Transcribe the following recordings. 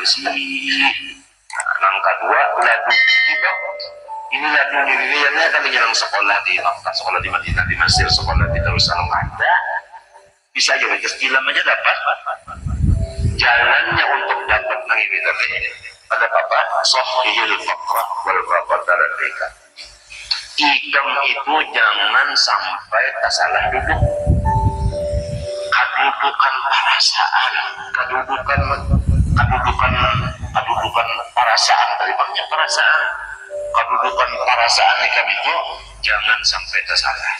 bersih. Nang kedua ladu tiba ini ladu diriannya kan dengan sekolah di Makkah, sekolah di Madinah, di Mesir, sekolah di Darussalam ada. Bisa aja istilah aja dapat jalannya untuk dapat nang ini tadi ada apa sahihil faqrah wal faqadatika. Ikam itu jangan sampai salah duduk, kedudukan perasaan, kedudukan perasaan, terima perasaan, kedudukan perasaan ikam itu jangan sampai salah.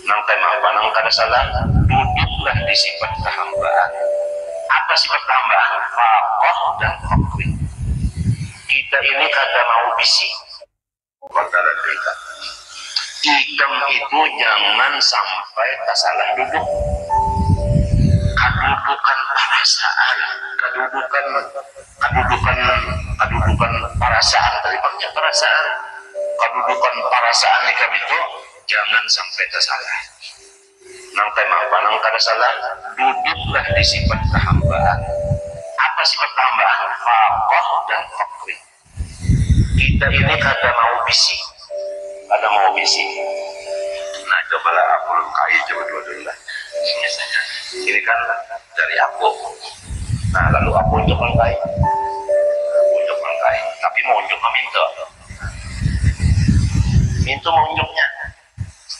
Nang tema apa? Nang kada salah, duduklah di sifat kehambaan. Apa sifat kehambaan? Faqah dan faqri. Kita ini kada mau bisik. Katakan kita. Ikam itu jangan sampai salah duduk. Kedudukan perasaan, kedudukan perasaan, terima perasaan, kedudukan perasaan ikam itu jangan sampai salah. Nang tema apa? Nang kada salah, duduklah di sifat kehambaan. Apa sifat kehambaan? Faqah dan faqri. Kita ini kada mau bisik, Nah cobalah aku lengkai coba dulu lah. Biasanya ini kan dari aku. Nah lalu aku unjuk lengkai, tapi mau unjuk minta mau unjuknya.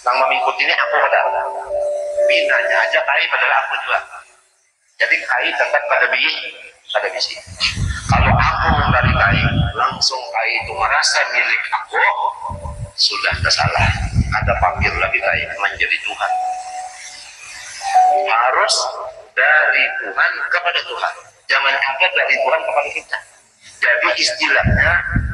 Nang mengikut ini aku padahal binanya aja kai padahal aku juga. Jadi kai tetap pada bisi. Kalau aku dari kai langsung kai itu merasa milik aku, sudah kesalah. Ada pampir lagi kai menjadi Tuhan. Harus dari Tuhan kepada Tuhan. Jangan ada dari Tuhan kepada kita. Jadi istilahnya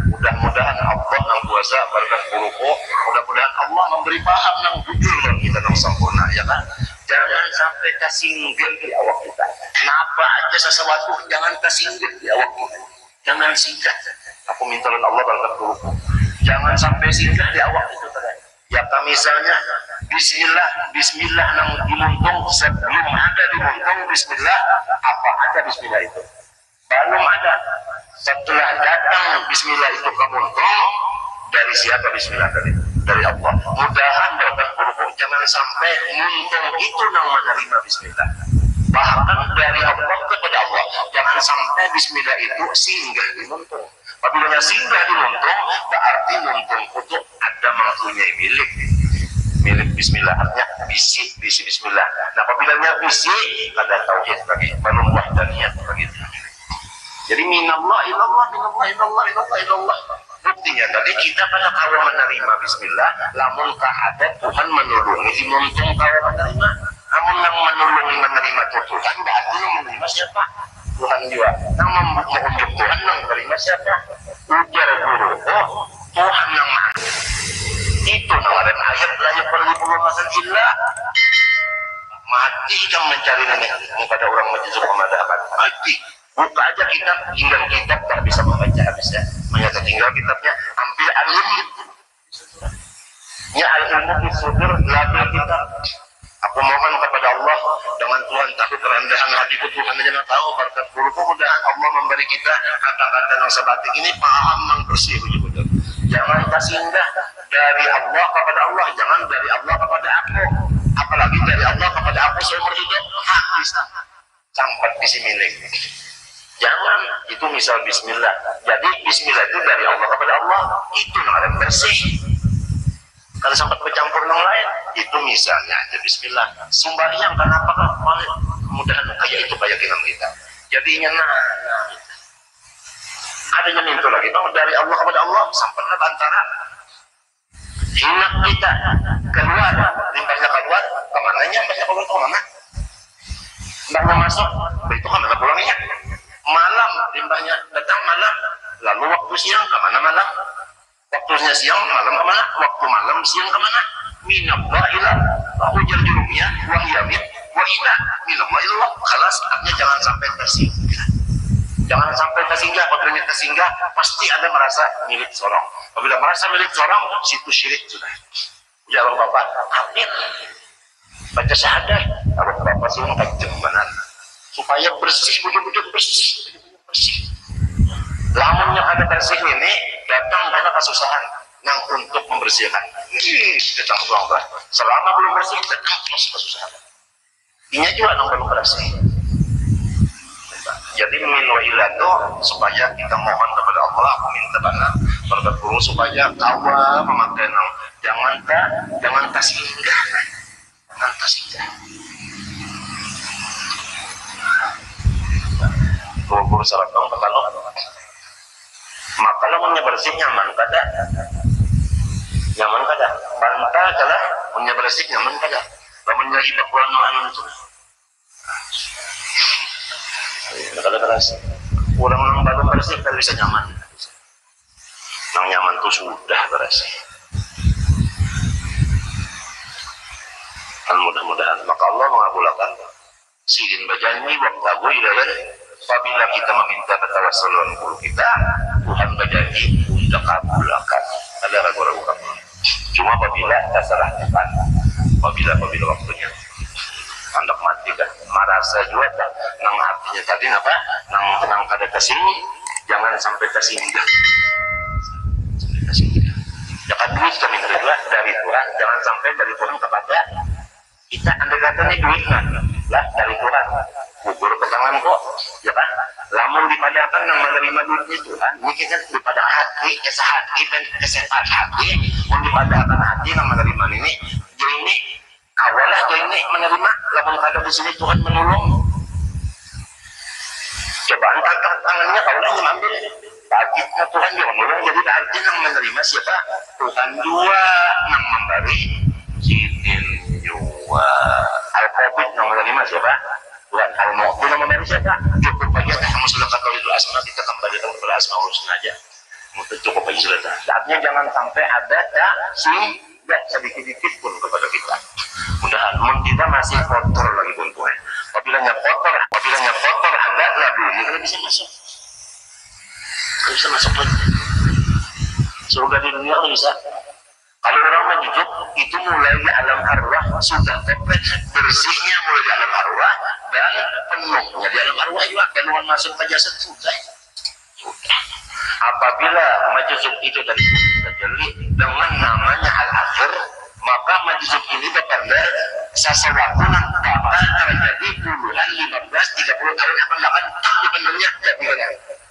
mudah-mudahan Allah yang kuasa berkat buruku, mudah-mudahan Allah memberi paham yang jujur dan kita yang sempurna, ya kan? Jangan sampai tersinggir di awak kita. Kenapa aja sesuatu jangan tersinggir di awak kita. Jangan singgah. Aku minta oleh Allah berkat buruku. Jangan sampai singgah di awak itu tadi. Ya kan misalnya Bismillah nang dimuntung sebelum ada dimuntung Bismillah, apa ada Bismillah itu? Belum ada. Setelah datang Bismillah itu kemuntung, dari siapa Bismillah tadi? Dari Allah. Mudahan berkat buruku jangan sampai muntung itu nang menerima Bismillah. Bahkan dari Allah kepada Allah, jangan sampai Bismillah itu singgah di muntung. Apabila singgah di muntung, berarti muntung itu ada mempunyai milik Bismillah, artinya bisi Bismillah. Nah apabila bisi ada tauhid lagi, belum wahdaniyah begitu. Jadi minallah ilallah. Buktinya tadi kita pada kalau menerima Bismillah, lamun ada Tuhan menolongi di muntung kalau menerima. Namun yang menerima Tuhan, berarti yang menerima siapa? Tuhan juga. Yang menunjuk Tuhan yang menerima siapa? Ujar guru. Oh, Tuhan yang mana? Itu nawarin ayat la yukallifu masalah. Mati yang mencari nenek kepada orang majlis pemadakan. Mati. Buka aja kitab, tinggal kitab tak bisa membaca habisnya. Menyata tinggal kitabnya hampir alim. Ya al-ilmu bisudur label kitab. Aku mohon kepada Allah dengan Tuhan tapi kerendahan hatiku Tuhan aja tahu berkat buruku mudahan Allah memberi kita kata-kata yang sebatik ini paham yang bersih betul. Jangan tersinggah dari Allah kepada Allah, jangan dari Allah kepada aku, apalagi dari Allah kepada aku seumur hidup bisa sampai visi milik. Jangan, itu misal Bismillah. Jadi Bismillah itu dari Allah kepada Allah, itu yang bersih. Kalau sempat bercampur yang lain, itu misalnya aja Bismillah. Sembahyang kenapa kan? Mudahan kayak itu keyakinan kita. Jadinya adanya itu lagi, bang dari Allah kepada Allah sampai antara hinak kita keluar, limbahnya keluar, kemananya? Limbahnya keluar kemana? Limbahnya masuk, itu kemana pulangnya? Malam, limbahnya datang malam, lalu waktu siang kemana malam? Waktunya siang, malam kemana? Waktu malam, siang kemana? Minallah ilah, hujan jurumnya, wahyamin, wahidah, minallah ilah. Kalas, artinya jangan sampai tersinggah. Jangan sampai tersinggah, apabila tersinggah, pasti ada merasa milik seorang. Apabila merasa milik seorang, situ syirik sudah. Ya Allah Bapak, amin. Baca syahadah, Allah Bapak suruh tajam benar. Supaya bersih, betul-betul bersih. bersih. Lamunnya kada bersih ini datang karena kesusahan yang untuk membersihkan. Datang pulang. Selama belum bersih datang terus kesusahan. Ini juga yang belum bersih. Jadi min wa ilatu supaya kita mohon kepada Allah, aku minta bana berkat guru supaya kawa memakai nang jangan tak singgah, jangan tak singgah. Guru salah dong kalau maka lamunnya bersih nyaman kada, bantah kalah punya bersih nyaman kada, lamunnya ibak kurang anu itu. Kalau bersih, orang belum bersih kan bisa nyaman. Yang nyaman itu sudah bersih. Dan mudah-mudahan maka Allah mengabulkan. Sidin bajani waktu ilalan. Apabila kita meminta ketawassulan guru kita, Tuhan bajani untuk kabulkan. Ada ragu-ragu kamu. Cuma apabila terserah Tuhan. Apabila waktunya. Hendak mati kan merasa juga tak nang artinya tadi apa nang kada kesini jangan sampai kesinggah ya kan duit kami terima dari Tuhan jangan sampai dari Tuhan kepada kita andai katanya duit lah dari Tuhan gugur ke tangan kok ya kan lamun dipadakan yang menerima duitnya Tuhan ini kita daripada hati kesehati dan kesehatan hati mau dipadakan hati yang menerima ini jadi ini awalah ini menerima lamun kada di sini Tuhan menolong coba angkat tangannya kaulah yang ambil bagi Tuhan juga menolong jadi arti yang menerima siapa Tuhan juga yang memberi sidin juga al-covid yang menerima siapa Tuhan al-mu'ti yang memberi siapa cukup bagi kamu sudah kata itu asma kita kembalikan kepada asma Allah sengaja cukup bagi sudah artinya jangan sampai ada sedikit-sedikit pun kepada kita mudah-mudahan kita masih kotor lagi pun Tuhan apabila kotor ada labu kita bisa masuk lagi surga di dunia bisa kalau orang menjujur itu mulai di alam arwah sudah komplit bersihnya mulai di alam arwah dan penuhnya di alam arwah juga keluar masuk ke jasad sudah apabila majuzuk itu dari terjadi dengan namanya al-akhir maka majuzuk ini bertanda sesuatu yang bakal terjadi puluhan 15-30 tahun akan datang sebenarnya jadi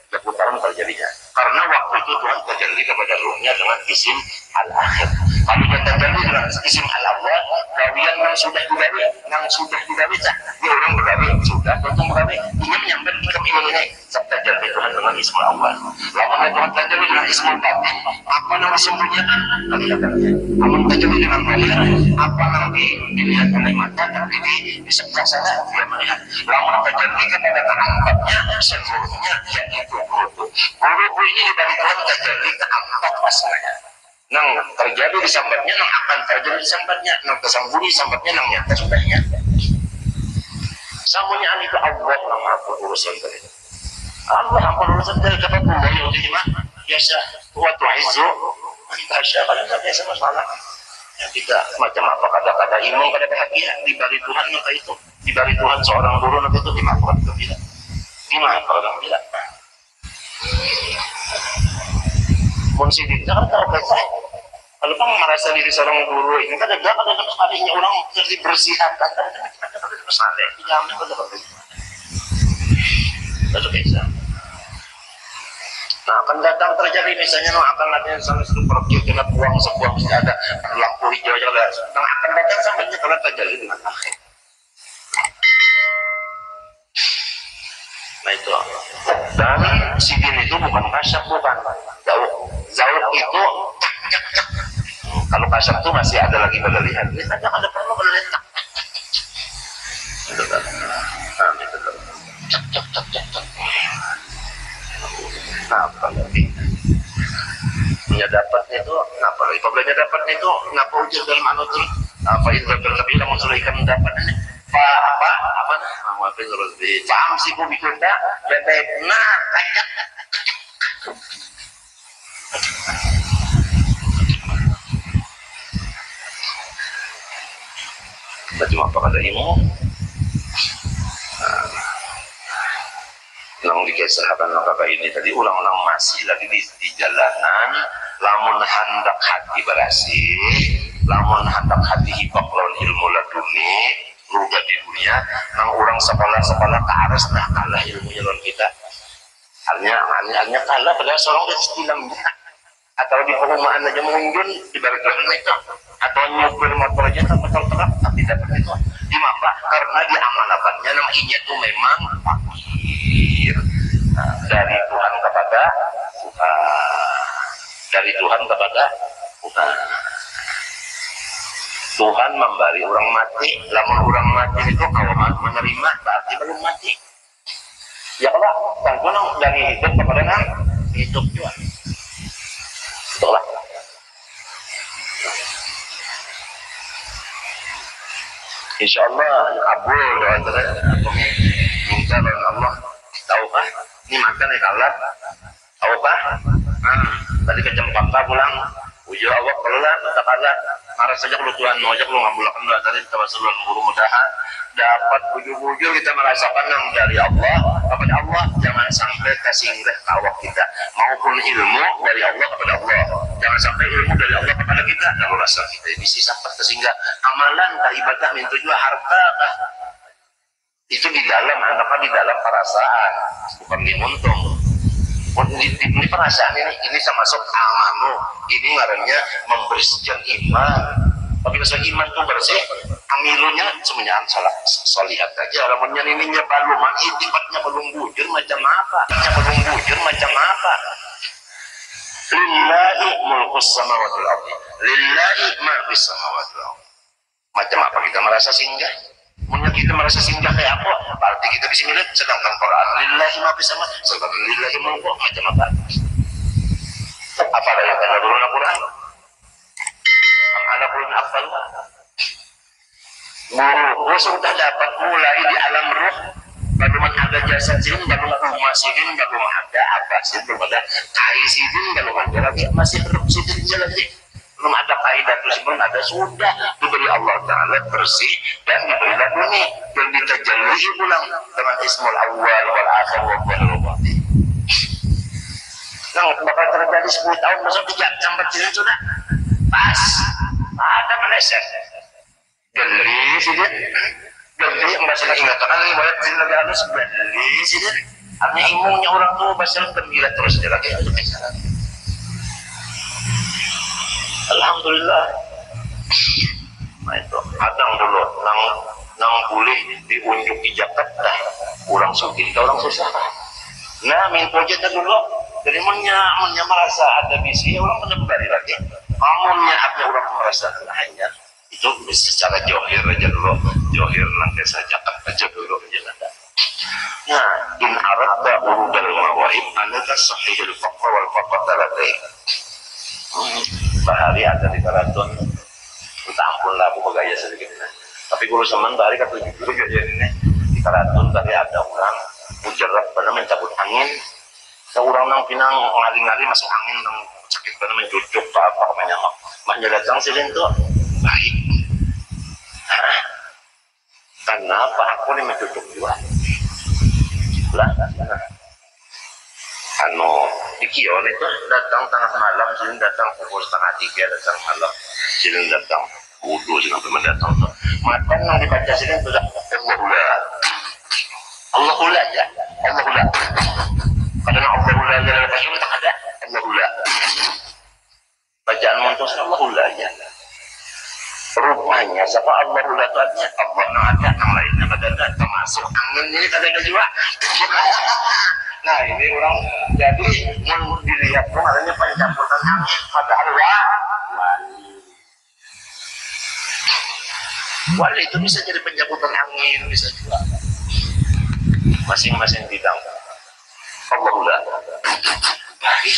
30 tahun terjadinya karena waktu itu Tuhan terjadi kepada ruhnya dengan isim al-akhir kalau dia terjadi dengan isim al-awwal kawian yang sudah digawe dia orang bergawe sudah tentu bergawe ini menyambar ikam ini terjadi Tuhan dengan isim al-awwal lalu Tuhan terjadi dengan isim al-batin apa yang disembunyikan namun terjadi dengan melihat apa yang dilihat oleh mata terjadi di sebelah sana dia melihat lalu terjadi kepada angkatnya seluruhnya yaitu guru ini dari Tuhan terjadi ke angkat pasalnya nang terjadi di sambatnya nang akan terjadi di sambatnya nang kesamburi sambatnya nang nyata sudahnya samunya itu Allah nang ampun urusan dari Allah ampun urusan dari kata Allah yang terima biasa wa tu'izzu antasya kalau tak biasa masalah yang kita macam apa kata-kata imam kada bahagia diberi Tuhan maka itu diberi Tuhan seorang guru nanti itu dimaafkan bila dimaafkan orang bila Monsidik, jangan tahu kisah. Kalau kamu merasa diri seorang guru ini kan ada kalinya orang jadi bersihkan kan ada masalah. Jangan betul. Itu kisah. Nah akan datang terjadi misalnya akan ada yang sampai super kena buang sebuah mesti ada lampu hijau aja lah. Nah akan datang sampai kalau terjadi dengan akhir. Nah itu dan sidin itu bukan kasyaf bukan jauh itu kalau kasyaf itu masih ada lagi pada lihat ada perlu pada lihat apa lagi punya dapatnya itu apa lagi apabila dapatnya itu ngapa ujar dalam anut apa itu berbeda mensulaikan dapatnya apa terus di paham sih bu bikin dah bebek kacak cuma apa kata ilmu yang dikisahkan kakak ini tadi ulang-ulang masih lagi di jalanan, lamun hendak hati berasih, lamun hendak hati hibak lawan ilmu laduni luga di dunia, nang orang sekolah ke aras nah kalah ilmunya lawan kita. Hanya kalah pada seorang istilahnya, atau di perumahan aja mengunjun di barisan itu, atau nyopir motor aja betul terang tapi dapat itu. Dimana? Karena di amalatannya namanya itu memang fakir. Nah, dari Tuhan kepada dari Tuhan kepada Tuhan. Tuhan memberi orang mati, lamun orang mati itu kalau menerima berarti belum mati. Ya kalau tentu dari hidup kepada hidup juga. Itulah. Insya Allah kabul doa atau minta dari Allah. Tahukah? Ini makan ya kalah. Tahukah? Tadi ke jam 4 pulang. Ujur Allah kelah, tak kalah. Marah saja kalau Tuhan mau aja kalau ngabulkan doa tadi kita seluruh mudah-mudahan dapat bujur-bujur kita merasakan yang dari Allah kepada Allah, jangan sampai kesinggah kawak kita maupun ilmu dari Allah kepada Allah, jangan sampai ilmu dari Allah kepada kita lalu rasa kita bisa sampai kesinggah amalan kah ibadah minta juga harta kah itu di dalam anaknya di dalam perasaan bukan di muntung. Ini perasaan ini sama masuk amanu, ini ngarannya membersihkan iman. Tapi kalau iman itu bersih, amilunya semuanya solihat aja. Ramanya ininya belum, itibatnya belum bujur macam apa? Lillahi mulkus samawati wal ardi. Lillahi ma fis samawati wal ardi. Macam apa kita merasa singgah? Punya kita merasa singgah kayak apa? Berarti kita bisa melihat sedangkan Quran lillahi ma fis samawati sedangkan lillahi mulku macam apa? Apa yang kena turun Al-Quran? Ada pun apa? Guru sudah dapat mulai di alam ruh. Bagaimana ada jasad sini, bagaimana masihin, bagaimana ada apa sih, belum ada kaisidin, belum ada lagi masih belum sidinnya lagi, belum ada kaidah terus belum ada sudah diberi Allah Taala bersih dan diberi laduni dan ditajalli ulang dengan ismul awal wal akhir wal batin. Nah, bakal terjadi 10 tahun masuk 3 sampai sini sudah pas ada meleset. Geli sih dia. Geli masih ingatan lagi banyak sini lagi halus geli sih dia. Artinya imunnya orang tuh masih gembira terus dia lagi aja misalnya. Alhamdulillah. Nah itu kadang dulu nang boleh diunjuk di Jakarta orang sugih orang susah. Nah minta aja dulu. Jadi munnya merasa ada misi orang benar lagi. Amunnya ada orang merasa hanya itu secara johir aja dulu, johir nanti saja aja dulu aja ada. Nah, in aradda urudal mawahib anaka sahihul faqr wal faqr ladai. Bahari ada di karaton. Minta ampun lah aku gaya sedikit. Tapi kalau semen bahari kata jujur aja ini di karaton tadi ada orang mujarab pada mencabut angin. Seorang nang pinang ngali-ngali masuk angin nang sakit pada mencucuk apa namanya mah datang silin tuh baik. Kenapa aku ini mencucuk juga? Lah, di Kion itu datang tengah malam, silin datang pukul 2:30 datang malam, silin datang wudhu sampai mendatang tuh. Makan yang dibaca silin sudah Allahullah aja, Allahullah. Karena Allahullah dalam bahasa tak ada Allahullah. Bacaan muntus Allahullah aja. Rupanya siapa Allahullah itu artinya Allah yang ada, yang lainnya ada termasuk angin ini ada juga. Nah ini orang jadi mau dilihat tuh adanya pencampuran angin pada Allah. Wali itu bisa jadi pencampuran angin bisa juga. Masing-masing bidang. Allahullah. Baik.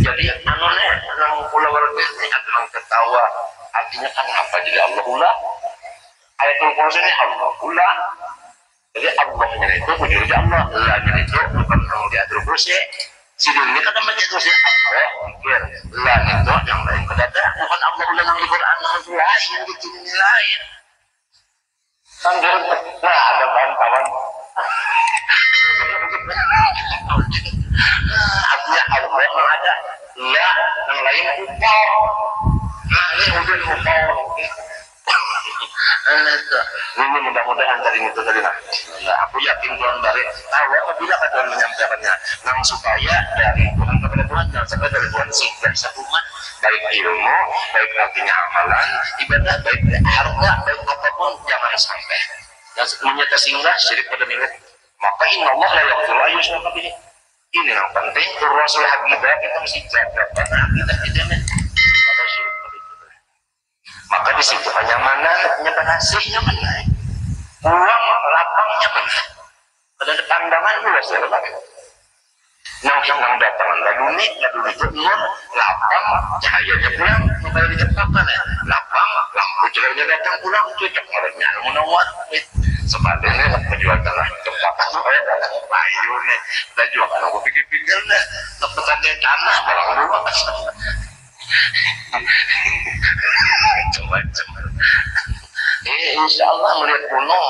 Jadi anonnya nang pulau ini ada nang ketawa. Artinya kan apa jadi Allahullah? Ayatul Kursi ini Allahullah. Jadi Allahnya itu wujudnya Allah. Allahnya itu bukan yang di Ayatul Kursi. Sidin ini kata baca itu si Allah. Allah itu yang lain. Kata bukan Allahullah yang di Quran yang lain yang di sini lain. Kan nah ada kawan-kawan. Ini mudah-mudahan dari itu tadi nah, aku yakin Tuhan dari tahu apabila Tuhan menyampaikannya nang supaya dari Tuhan kepada Tuhan jangan sampai dari Tuhan sih dari satu umat baik ilmu baik artinya amalan ibadah baik harta baik apapun jangan sampai yang menyata singgah syirik pada milik maka inna Allah la yaghfiru an yushraka bihi. Ini yang penting Rasul Habibah kita mesti jaga karena kita tidak ada syirik pada itu. Maka di situ kenyamanan, nyamanasihnya mana? Pulang lapangnya mana? Ada pandangan luas ya Pak. Nang datang lalu itu nur lapang cahayanya pulang kembali dicepatkan ya lapang lampu cahayanya datang pulang cocok orangnya munawar sebaliknya menjual tanah tempat supaya datang layu nih kita jual aku pikir-pikir nih tempat tanah barang luar macam-macam insya Allah melihat kuno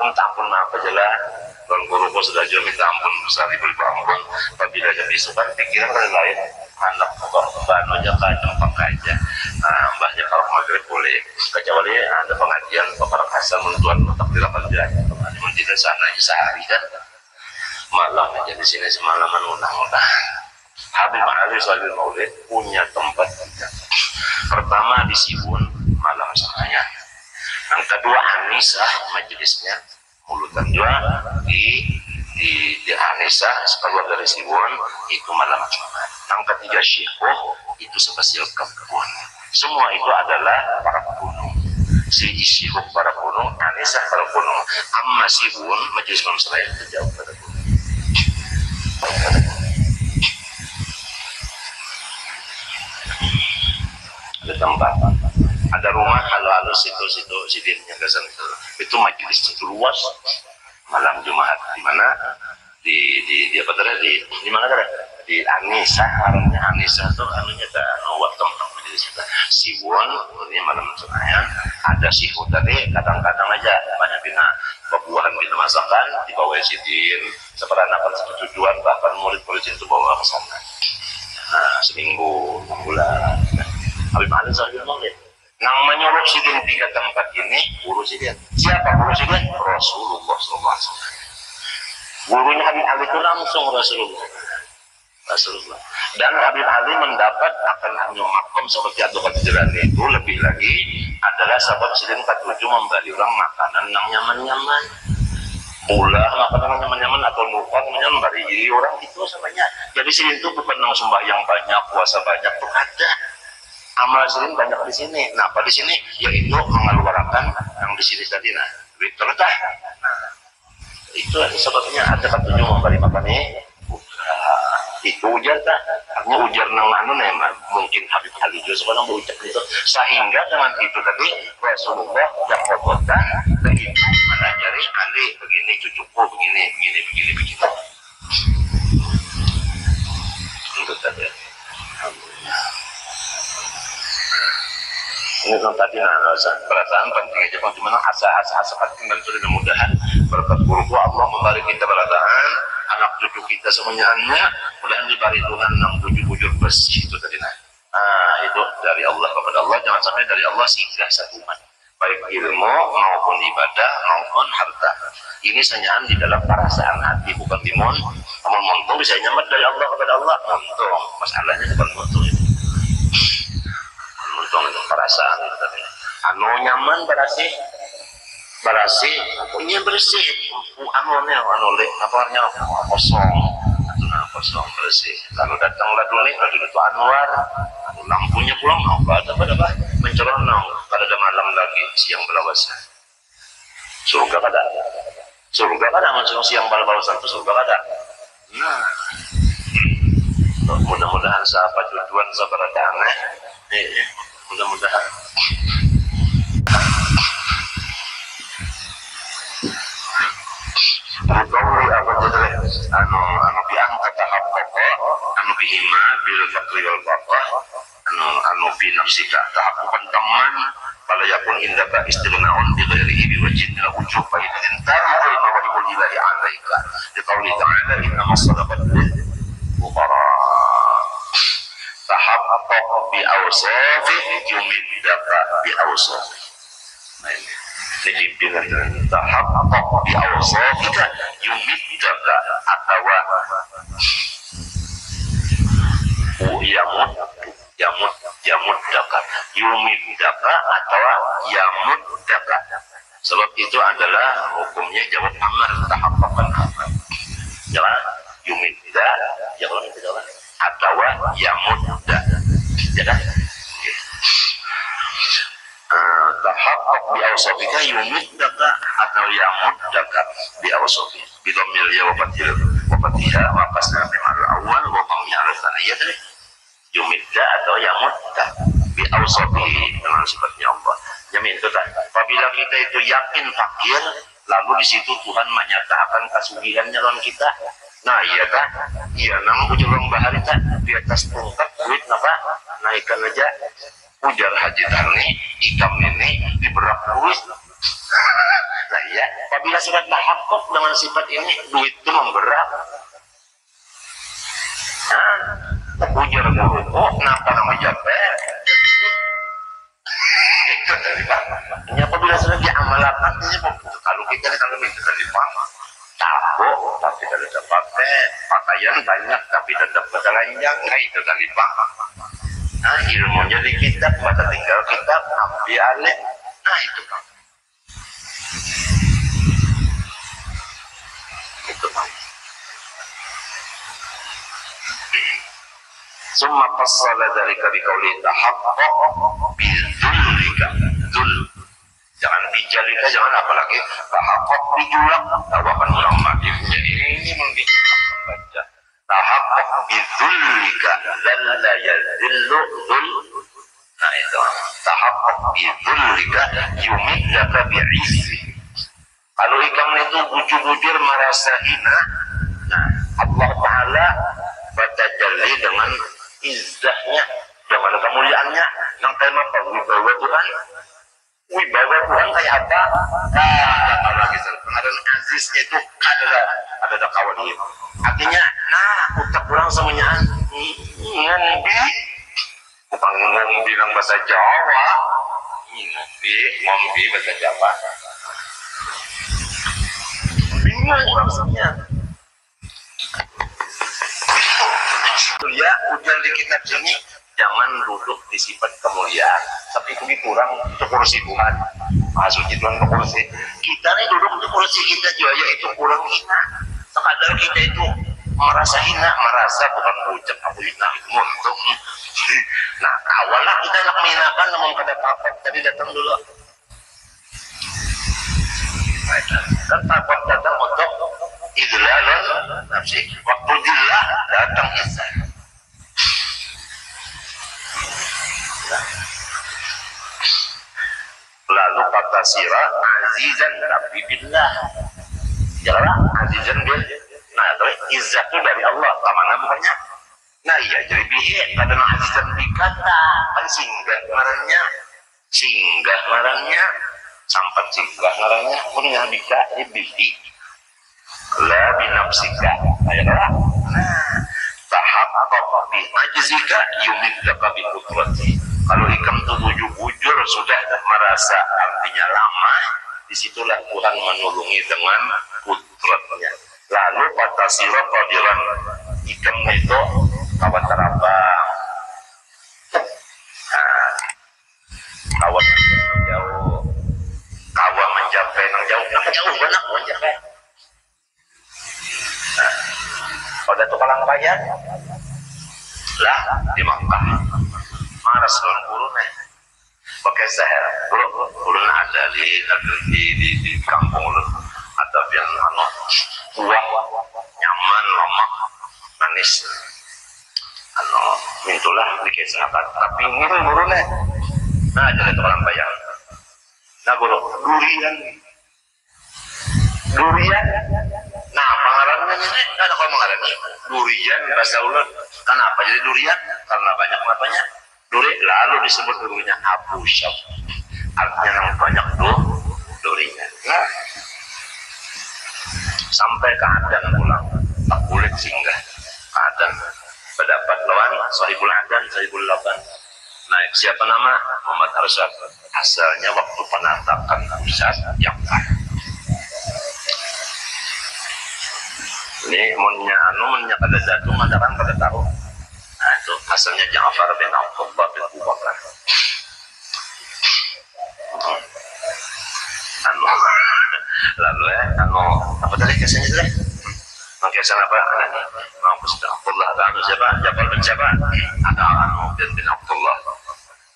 ampun tampun apa jelas Tuan Guru pun sudah jauh minta ampun besar diberi ampun apabila jadi sukan pikiran lain anak mbahnya kacang aja mbahnya kalau maghrib boleh kecuali ada pengajian para kasar mentuan tetap dilakukan pengajian tidak sana aja sehari kan malam aja di sini semalaman undang-undang Habib Ali Salil Maulid punya tempat pertama di Sibun malam sananya yang kedua Anisah majelisnya mulutan dua di Anisah keluar dari Sibun itu malam Jumat yang ketiga Syekh itu sebasil kebun semua itu adalah para gunung si Syekh para gunung Anisah para gunung amma Sibun majelis Imam Selain itu jauh pada gunung ada tempat ada rumah halus itu sidinnya ke sana itu majelis itu luas malam Jumat di mana di apa tadi di mana kan di Anissa orangnya Anissa tuh anunya ada tempat majelis kita Siwon ini malam Jumat ada sihu tadi kadang-kadang aja banyak bina buah-buahan bina masakan dibawa sidin seperanakan tujuan bahkan murid-murid itu bawa ke sana seminggu 6 bulan Habib Ali Salil Maulid nang menyuruh sidin 3 tempat ini guru sidin siapa guru sidin? Rasulullah SAW gurunya Habib Ali itu langsung Rasulullah dan Habib Ali mendapat akan hanya makom seperti Abdul Qadir Jilani itu lebih lagi adalah sebab sidin 47 memberi orang makanan yang nyaman-nyaman ulah makanan nyaman-nyaman atau nukat memberi orang itu semuanya jadi sidin itu bukan nang sembahyang banyak puasa banyak tuh ada amal sidin banyak di sini. Nah, pada sini yaitu mengeluarkan yang di sini tadi. Nah, duit terletak. Nah, itu sebabnya ada petunjuk memberi makan ini. Itu ujar tak? Artinya ujar nang anu nih, mungkin Habib Ali juga sebenarnya berucap itu. Sehingga dengan itu tadi Rasulullah yang kotorkan dan itu menajari Ali begini cucuku begini. Itu tadi. Alhamdulillah. Ini kan tadi perasaan penting aja bagaimana asa penting dan sudah mudahan berkat guruku Allah memberi kita perasaan anak cucu kita semuanya mudahan diberi Tuhan yang bujur bersih itu tadi itu dari Allah kepada Allah jangan sampai dari Allah singgah satu umat baik ilmu maupun ibadah maupun harta ini senyaan di dalam perasaan hati bukan timun namun montung bisa nyamat dari Allah kepada Allah montung masalahnya bukan montung itu untung itu perasaan anu nyaman berasih punya bersih anu lek apa kosong bersih kalau datang laduni itu Anwar lampunya pulang apa menceronong pada ada malam lagi siang belawasan surga kada maksudnya siang belawasan itu surga kada nah mudah-mudahan sahabat tujuan sahabat aneh mudah-mudahan Qauli apa jadwal anu diangkat tahap anu bihima bil fakri wal baqah anu bi nafsika tahap teman pada yakun indaka istighna'un bi ghairihi bi wajhin la ujub fa idin tarul mawahibul ilahi 'alaika li qauli ta'ala innamas sadaqatu lil fuqara tahaqqaq bi awsafi yumiddaka bi awsafi. Jadi dengan tahaqqaq bi awsafika yumiddaka atau yamuddaka yumiddaka atau yamuddaka. Sebab itu adalah hukumnya jawab amar tahaqqaqan amar. Jangan yumidda, jangan atau yamudda. Ya. Tahaqqaq bi awsafika yumiddaka atau yamuddaka bi awsafika. Bidhammil ya wa fathiha wa qasna min al-awwal wa qamnya al-thaniyah tadi. Yumidda atau yamudda bi awsafihi dengan sifatnya Allah. Jamin itu kan. Apabila kita itu yakin fakir, lalu di situ Tuhan menyatakan kasugihannya lawan kita. Nah iya kan? Iya, nama ujar orang bahari kan di atas tongkat duit apa? Naikkan aja. Ujar haji tani, ikam ini diberak duit. Nah iya, apabila sudah tahakkuk dengan sifat ini, duit itu memberak. Nah, ujar guru, oh kenapa nama jaber? Itu dari mana? Apabila sudah diamalkan, kalau kita kalau minta dari mana? Tabok, tapi tidak ada pakai pakaian banyak, tapi tetap bertelanjang, nah itu dari mana? Nah ilmunya di kitab, mata tinggal kitab, ambil alih, nah itu kan. Itu kan. Summa fassala dzalika biqauli tahaqqaq bidzulika dzul. Jangan bijalika, jangan apalagi tahaqqaq bijulak. Tahu akan ulang madifnya ini membijulak membaca. Tahaqqaq bidzulika lalla yadzillu dzul. Nah itu tahaqqaq bidzulika yumiddaka bi'izzi. Kalau ikam itu bujur-bujur merasa hina, nah Allah Ta'ala bertajalli dengan izzahnya, dengan kemuliaannya, yang tema wibawa Tuhan. Wibawa Tuhan kayak apa? Nah, kalau lagi pengadaan aziznya itu ada kawan ini. Artinya, nah, utak kurang semuanya ngombi, bukan ngombi yang bahasa Jawa, ngombi bahasa Jawa. Bingung maksudnya. Ya, ujian di kitab sini jangan duduk di sifat kemuliaan, tapi itu kurang untuk kursi Tuhan. Maksudnya Tuhan ke kursi. Kita nih duduk untuk kursi kita juga itu kurang hina. Sekadar kita itu merasa hina, merasa bukan ucap aku hina itu untuk. Nah, awalnya kita nak menghinakan namun kada takut tadi datang dulu. Kan takut datang untuk idlalan nafsi. Waktu dillah datang izah. Lalu kata sirah azizan tapi billah. Jalan azizan bil. Nah, terus izzah itu dari Allah. Kemana bukannya? Nah iya, jadi bihi kadang azizan dikata kan singgah marahnya sampai singgah marahnya punya bika ini bihi la binafsika ayatlah. Nah, tahap apa bi ajzika yumiddaka bi qudrati. Kalau ikam tuh bujur-bujur sudah merasa artinya lama, disitulah Tuhan menolongi dengan kudratnya. Lalu kata sirah qadiran, ikam itu kawan terabang, nah, kawan jauh, kawan mencapai nang jauh, nang jauh benak mencapai. Nah, pada tukang bayar lah di Makkah. Maras lawan gurune pakai sahel gurune ada di kampung lu ada yang buah nyaman lemak manis itulah dikisahkan tapi ini gurune nah jadi orang bayang nah guru durian nah pengarannya ini ada kalau mengarang durian bahasa ulat kenapa jadi durian karena banyak kenapanya duri, lalu disebut durinya Abu Syab, artinya yang banyak durinya. Nah, sampai ke Adan pulang, tak boleh singgah ke Adan. pendapat lawan Sahibul Adan, Sahibul Laban. Naik siapa nama? Muhammad Arsyad. Asalnya waktu penatakan Arsyad yang ini munnya kada jatuh madakan kada tahu. Nah itu asalnya Ja'far bin Abdullah bin Abu Bakar. Lalu apa tadi kisahnya tadi? Kisah apa? Abdullah ada siapa? Ja'far bin siapa? Ada bin Abdullah.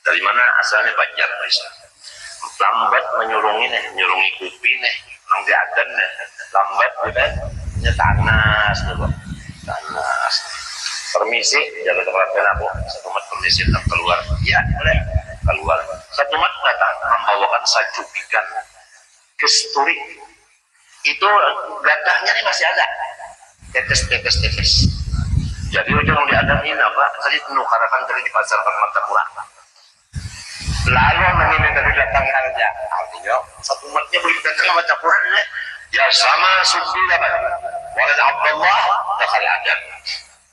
Dari mana asalnya Banjar? Lambat nyurungi kupi nih, nang diadan nih, lambat kan? Tanas dulu, tanas. Permisi, jaga keperhatian aku. Satu mat permisi tak keluar. Ya, boleh keluar. Satu mat datang membawakan sajupikan kesturi. Itu gatahnya ini masih ada. Tetes. Jadi ujung diadam ini apa? Tadi penukarakan dari di pasar mata kurang. Lalu mengingat dari datang aja. Artinya satu matnya boleh datang mata kurang ini. Ya sama subila walad Abdullah dakal Adam.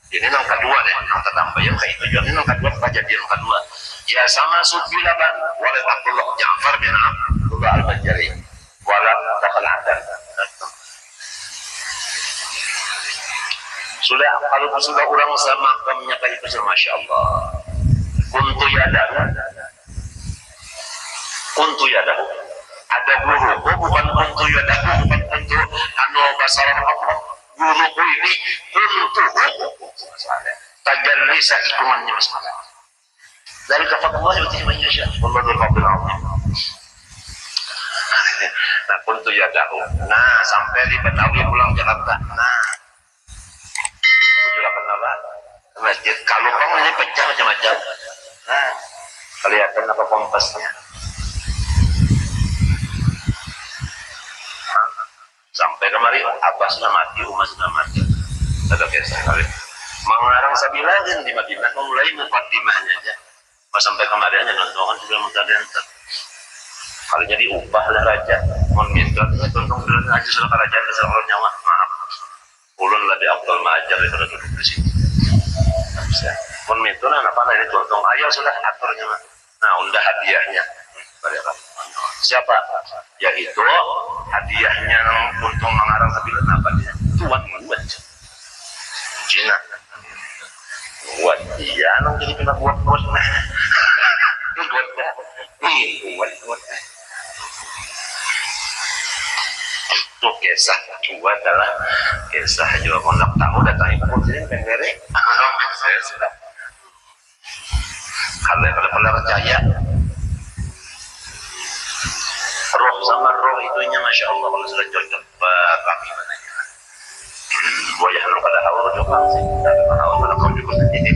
Ini yang kedua deh, yang tertambah yang kayak itu. Ini yang kedua kejadian yang kedua. Ya sama subila walad Abdullah Ja'far bin Abdullah al-Banjari walad dakal Adam. Sudah kalau sudah orang sama makamnya kayak itu, masya Allah. Kuntu yadahu. Ada guruku bukan kuntu yadahu, bukan kuntu basaran Allah. Guruku ini kuntu tajalli sa'idumannya masalah. Dari kafatullah yuti man yasha. Wallahu rabbil alamin. Nah kuntu yadahu. Nah sampai di Betawi pulang Jakarta. Nah masjid kalau kamu ini pecah macam-macam. Nah kelihatan apa kompasnya. Sampai kemari Abbas sudah mati, Umar sudah mati. Ada kisah kali. Mengarang sabilahin di Madinah memulai mukaddimahnya aja. Pas sampai kemarin aja nonton sudah mutadenter. Kalinya diubah oleh raja. Meminta tolong dulu aja sudah kerajaan kesalahan nyawa. Maaf. Ulun lebih Abdul Majar itu udah duduk di sini. Meminta apa ini tolong ayah sudah aturnya. Nah undah hadiahnya. Siapa? Yaitu hadiahnya untuk mengarang sabilan apa dia? Tuan buat Cina. Buat dia nang jadi kena buat nah. Buat. Itu kisah dua adalah kisah juga kondak tahu datang ibu jadi pendere. Saya sudah. Kalau percaya roh sama roh itunya masya Allah kalau sudah cocok berapi mananya. Wajah lu pada awal juga sih, pada awal pada kau juga sendiri.